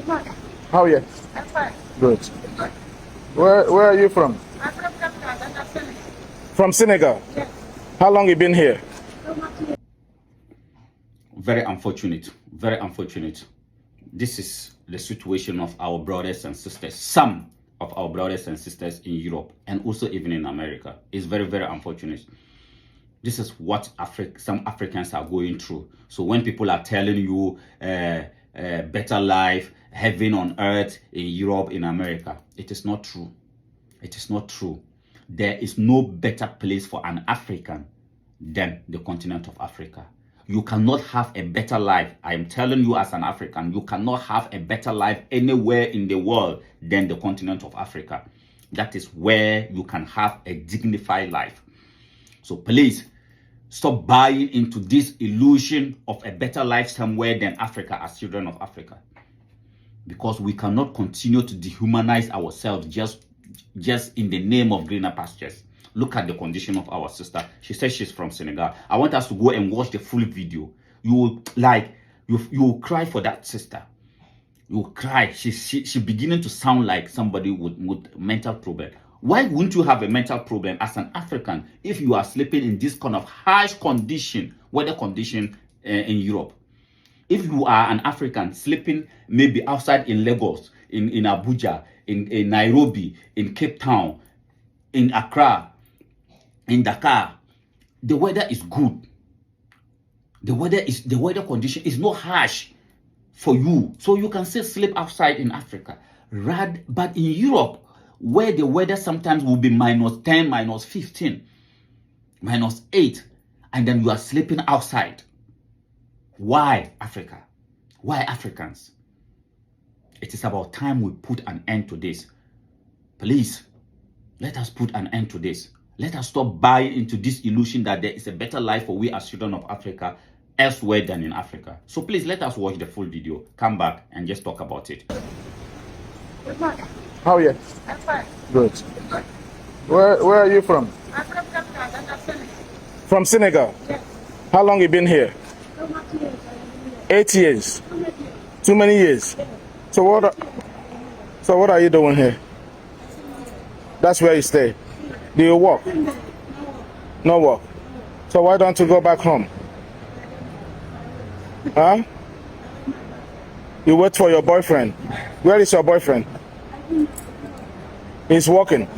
How are you? I'm fine. Good. Where are you from? I'm from Cameroon, and I'm Senegal. From Senegal? Yes. How long you been here? Very unfortunate, very unfortunate. This is the situation of our brothers and sisters, some of our brothers and sisters in Europe and also even in America. It's very, very unfortunate. This is what some Africans are going through. So when people are telling you better life, heaven on earth in Europe, in America, it is not true. It is not true. There is no better place for an African than the continent of Africa. You cannot have a better life. I am telling you as an African, you cannot have a better life anywhere in the world than the continent of Africa. That is where you can have a dignified life. So please, stop buying into this illusion of a better life somewhere than Africa as children of Africa. Because we cannot continue to dehumanize ourselves just in the name of greener pastures. Look at the condition of our sister. She says she's from Senegal. I want us to go and watch the full video. You will cry for that sister. You will cry. She beginning to sound like somebody with mental problem. Why wouldn't you have a mental problem as an African if you are sleeping in this kind of harsh condition, weather condition in Europe? If you are an African sleeping maybe outside in Lagos, in Abuja, in Nairobi, in Cape Town, in Accra, in Dakar, the weather is good. The weather condition is not harsh for you, so you can still sleep outside in Africa. But in Europe, where the weather sometimes will be -10, -15, -8, and then you are sleeping outside. Why Africa? Why Africans? It is about time we put an end to this. Please, let us put an end to this. Let us stop buying into this illusion that there is a better life for we as children of Africa elsewhere than in Africa. So please, let us watch the full video, come back and just talk about it. Good morning. How are you? I'm fine. Good. Where are you from? I'm from Cameroon, and I'm Senegal. From Senegal? Yes. How long you been here? So much years. 8 years. How many years? Too many years. Yes. So what are you doing here? That's where you stay. Do you work? No work. So why don't you go back home? Huh? You wait for your boyfriend. Where is your boyfriend? He's working.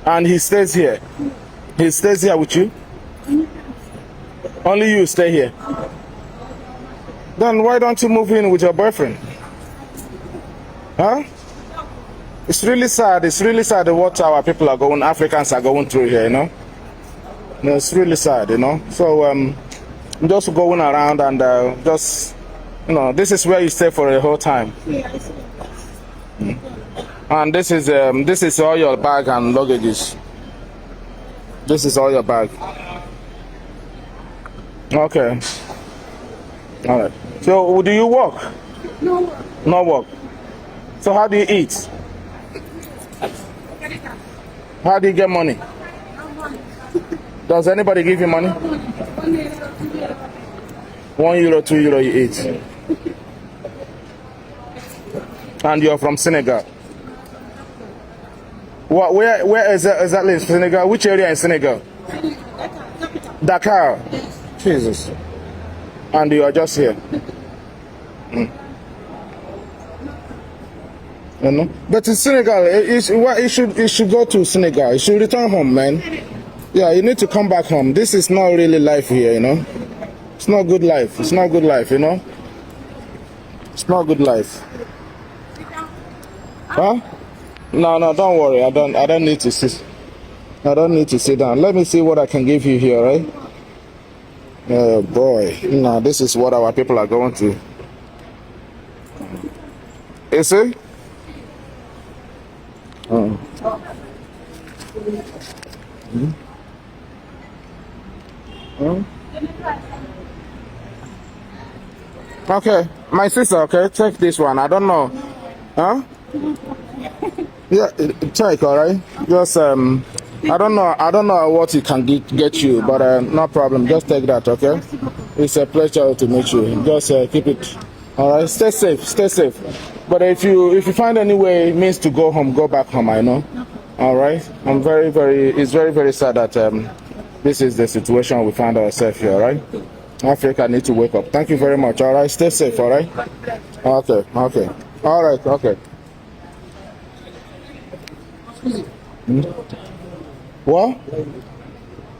And he stays here. He stays here with you? Only you stay here. Then why don't you move in with your boyfriend? Huh? It's really sad. It's really sad what our people are going, Africans are going through here, you know? No, it's really sad, you know? So, I'm just going around and just, you know, this is where you stay for the whole time. And this is all your bag and luggages. This is all your bag. Okay. All right. So, do you work? No work. No work. So, how do you eat? How do you get money? No money. Does anybody give you money? No money. 1 euro, 2 euro. €1, €2 you eat. And you're from Senegal. Where is that exactly in Senegal? Which area in Senegal? Dakar. Yes. Jesus. And you are just here. You know? But in Senegal, you should go to Senegal. You should return home, man. Yeah, you need to come back home. This is not really life here, you know. It's not good life. It's not good life, you know. It's not good life. Huh? No, don't worry. I don't need to sit. I don't need to sit down. Let me see what I can give you here, right? Oh boy. No, this is what our people are going through. You see? Oh. Okay, my sister, okay, take this one. I don't know. Huh? Yeah, take, all right? Just I don't know what it can get you, but no problem. Just take that, okay? It's a pleasure to meet you. Just keep it All right, stay safe, stay safe. But if you find any way means to go home, go back home. I know. All right. I'm very. It's very sad that this is the situation we find ourselves here. All right. Africa need to wake up. Thank you very much. All right. Stay safe. All right. Okay. Okay. All right. Okay. What?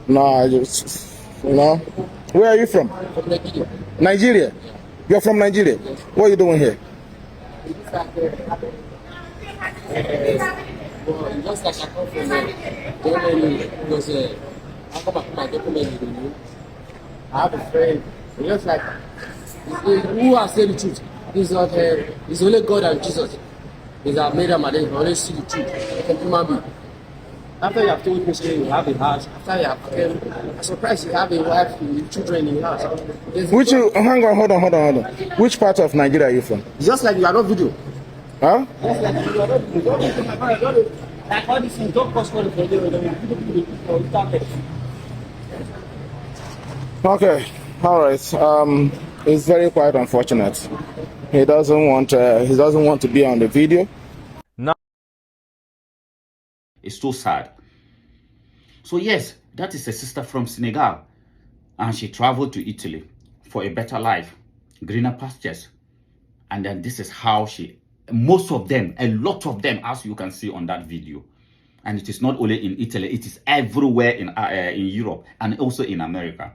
No, I just no. Where are you from? Nigeria. You're from Nigeria. What are you doing here? Well, just like I come from Germany, because I come back my document renew. I have a friend, just like who has said the truth. It's not it's only God and Jesus. Is that made a man, they always see the truth. Like a human being. After you have told me say you have a house, after you have I'm surprised you have a wife and children in your house. Which hang on, hold on. Which part of Nigeria are you from? It's just like you are not video. Huh? Just like you are not video. Like all these things don't cost money for you. Okay. All right. It's very quite unfortunate. He doesn't want to be on the video. It's so sad. So yes, that is a sister from Senegal, and she traveled to Italy for a better life, greener pastures. And then this is how most of them, a lot of them, as you can see on that video. And it is not only in Italy, it is everywhere in Europe and also in America.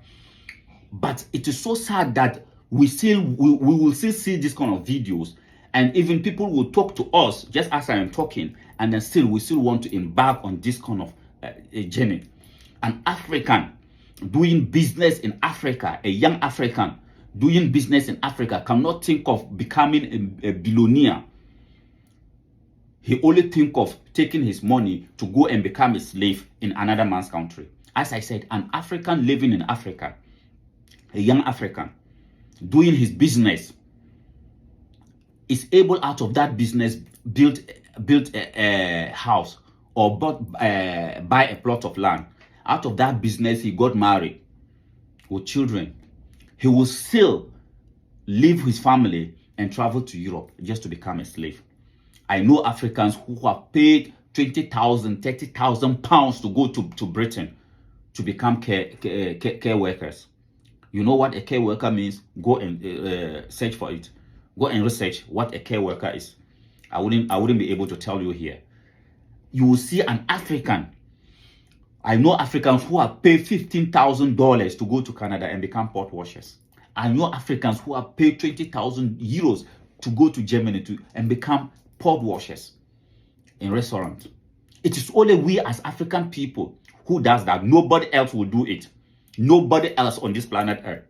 But it is so sad that we will still see this kind of videos, and even people will talk to us just as I am talking, and then we still want to embark on this kind of journey. An African doing business in Africa, a young African doing business in Africa, cannot think of becoming a billionaire. He only think of taking his money to go and become a slave in another man's country. As I said, an African living in Africa, a young African doing his business, is able out of that business build a house or buy a plot of land. Out of that business, he got married with children. He will still leave his family and travel to Europe just to become a slave. I know Africans who have paid 20,000, 30,000 pounds to go to Britain to become care workers. You know what a care worker means? Go and search for it. Go and research what a care worker is. I wouldn't be able to tell you here. You will see an African. I know Africans who have paid $15,000 to go to Canada and become pot washers. I know Africans who have paid 20,000 euros to go to Germany and become pot washers in restaurants. It is only we as African people who does that. Nobody else will do it. Nobody else on this planet Earth.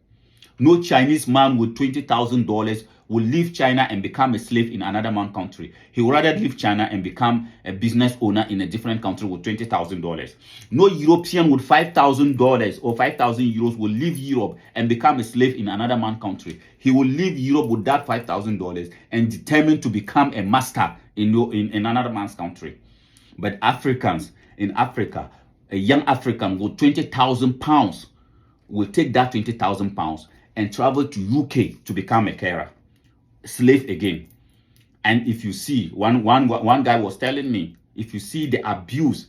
No Chinese man with $20,000 will leave China and become a slave in another man's country. He would rather leave China and become a business owner in a different country with $20,000. No European with $5,000 or 5,000 euros will leave Europe and become a slave in another man's country. He will leave Europe with that $5,000 and determined to become a master in another man's country. But Africans in Africa, a young African with 20,000 pounds will take that 20,000 pounds and travel to UK to become a carer, slave again. And if you see, one guy was telling me, if you see the abuse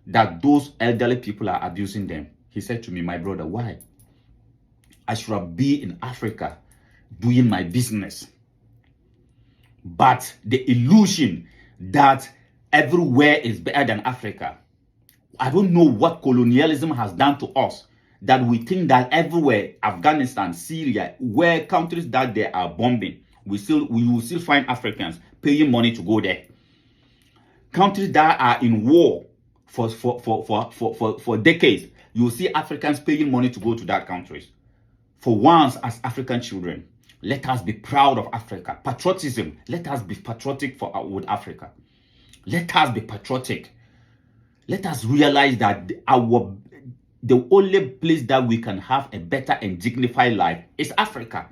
that those elderly people are abusing them, he said to me, my brother, why? I should be in Africa doing my business. But the illusion that everywhere is better than Africa, I don't know what colonialism has done to us, that we think that everywhere, Afghanistan, Syria, where countries that they are bombing, we will still find Africans paying money to go there. Countries that are in war for decades, you will see Africans paying money to go to that countries. For once, as African children, let us be proud of Africa. Patriotism, let us be patriotic with Africa. Let us be patriotic. Let us realize that the only place that we can have a better and dignified life is Africa.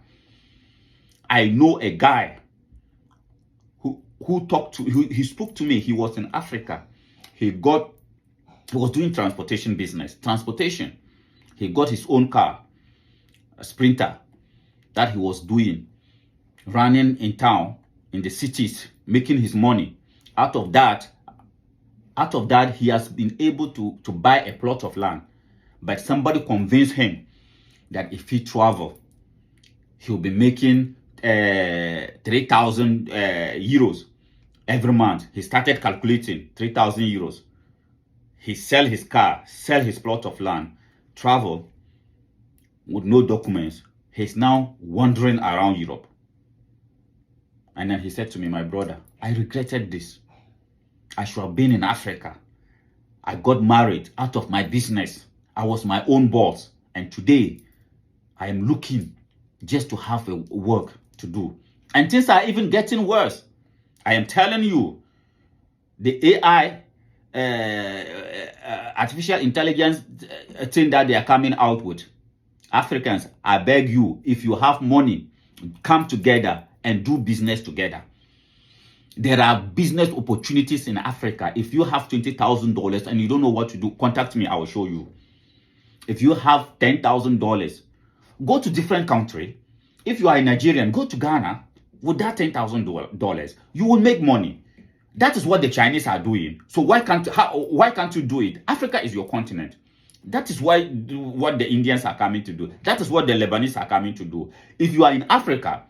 I know a guy who he spoke to me. He was in Africa. He was doing transportation business. Transportation. He got his own car, a Sprinter, that he was doing running in town, in the cities, making his money. Out of that, he has been able to buy a plot of land. But somebody convinced him that if he travel, he'll be making 3,000 euros every month. He started calculating 3,000 euros. He sell his car, sell his plot of land, travel with no documents. He's now wandering around Europe. And then he said to me, my brother, I regretted this. I should have been in Africa. I got married out of my business. I was my own boss. And today, I am looking just to have a work to do. And things are even getting worse. I am telling you, the AI, artificial intelligence thing that they are coming out with. Africans, I beg you, if you have money, come together and do business together. There are business opportunities in Africa. If you have $20,000 and you don't know what to do, contact me, I will show you. If you have $10,000, go to different country. If you are a Nigerian, go to Ghana. With that $10,000, you will make money. That is what the Chinese are doing. So why can't you do it? Africa is your continent. That is what the Indians are coming to do. That is what the Lebanese are coming to do. If you are in Africa,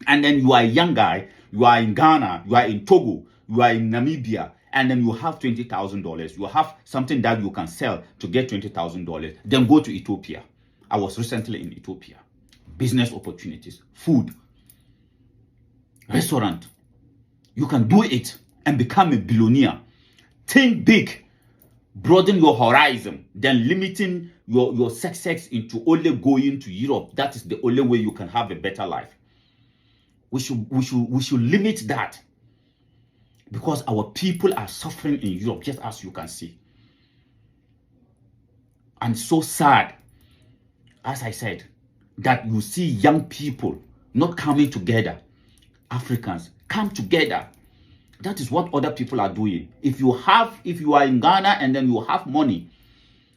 and then you are a young guy, you are in Ghana, you are in Togo, you are in Namibia, and then you have $20,000, you have something that you can sell to get $20,000, then go to Ethiopia. I was recently in Ethiopia. Business opportunities, food, restaurant. You can do it and become a billionaire. Think big. Broaden your horizon, then limiting your success into only going to Europe. That is the only way you can have a better life. We should limit that, because our people are suffering in Europe, just as you can see. And so sad, as I said, that you see young people not coming together. Africans, come together. That is what other people are doing. If you are in Ghana and then you have money,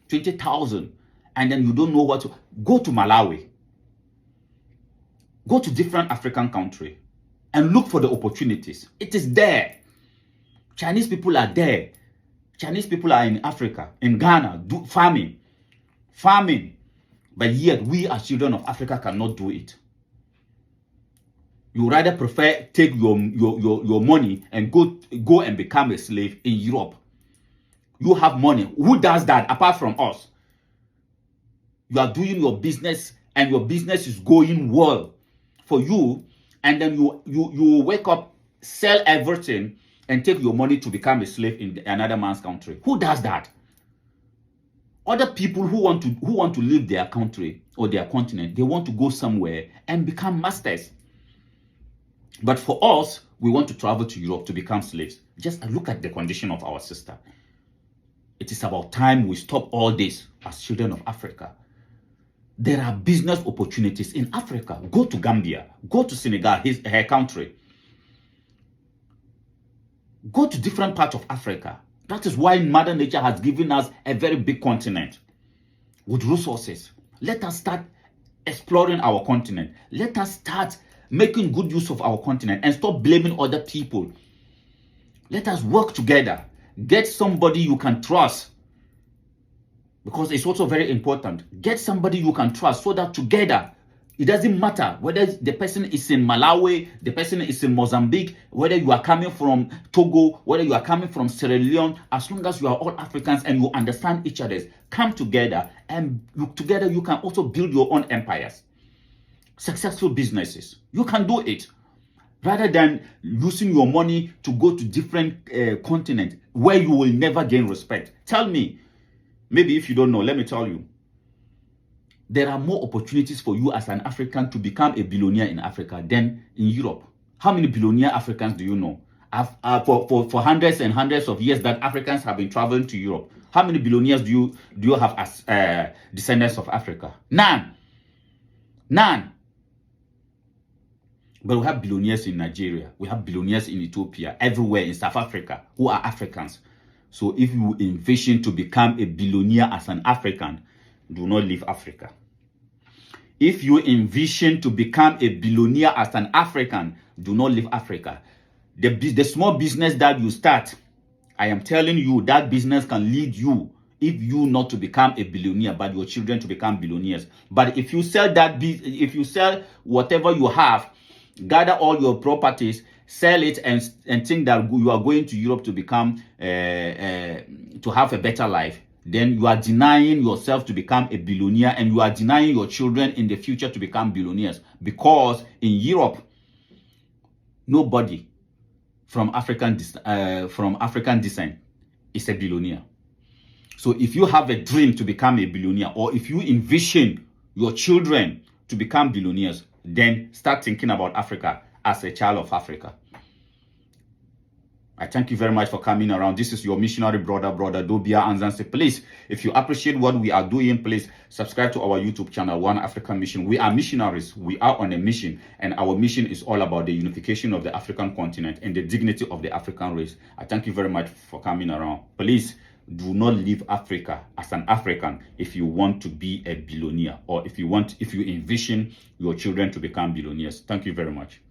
20,000, and then you don't know what to, go to Malawi. Go to different African countries and look for the opportunities. It is there. Chinese people are there. Chinese people are in Africa, in Ghana, farming. But yet we as children of Africa cannot do it. You rather prefer take your money and go and become a slave in Europe. You have money. Who does that apart from us? You are doing your business and your business is going well for you, and then you wake up, sell everything, and take your money to become a slave in another man's country. Who does that? Other people who want to leave their country or their continent, they want to go somewhere and become masters. But for us, we want to travel to Europe to become slaves. Just look at the condition of our sister. It is about time we stop all this as children of Africa. There are business opportunities in Africa. Go to Gambia. Go to Senegal, her country. Go to different parts of Africa. That is why Mother Nature has given us a very big continent with resources. Let us start exploring our continent. Let us start making good use of our continent and stop blaming other people. Let us work together. Get somebody you can trust, because it's also very important. Get somebody you can trust so that together, it doesn't matter whether the person is in Malawi, the person is in Mozambique, whether you are coming from Togo, whether you are coming from Sierra Leone, as long as you are all Africans and you understand each other, come together, and together you can also build your own empires. Successful businesses. You can do it. Rather than using your money to go to different continents where you will never gain respect. Tell me, maybe if you don't know, let me tell you. There are more opportunities for you as an African to become a billionaire in Africa than in Europe. How many billionaire Africans do you know? For hundreds and hundreds of years that Africans have been traveling to Europe. How many billionaires do you have as descendants of Africa? None. But we have billionaires in Nigeria. We have billionaires in Ethiopia, everywhere in South Africa, who are Africans. So if you envision to become a billionaire as an African, do not leave Africa. If you envision to become a billionaire as an African, do not leave Africa. The small business that you start, I am telling you, that business can lead you, if you not to become a billionaire, but your children to become billionaires. But if you sell if you sell whatever you have, gather all your properties, sell it, and think that you are going to Europe to become to have a better life, then you are denying yourself to become a billionaire, and you are denying your children in the future to become billionaires. Because in Europe, nobody from African descent is a billionaire. So if you have a dream to become a billionaire, or if you envision your children to become billionaires, then start thinking about Africa as a child of Africa. I thank you very much for coming around. This is your missionary brother Dobia Anzansi. Please, if you appreciate what we are doing, please subscribe to our YouTube channel, One African Mission. We are missionaries. We are on a mission, and our mission is all about the unification of the African continent and the dignity of the African race. I thank you very much for coming around. Please do not leave Africa as an African if you want to be a billionaire, or if you envision your children to become billionaires. Thank you very much.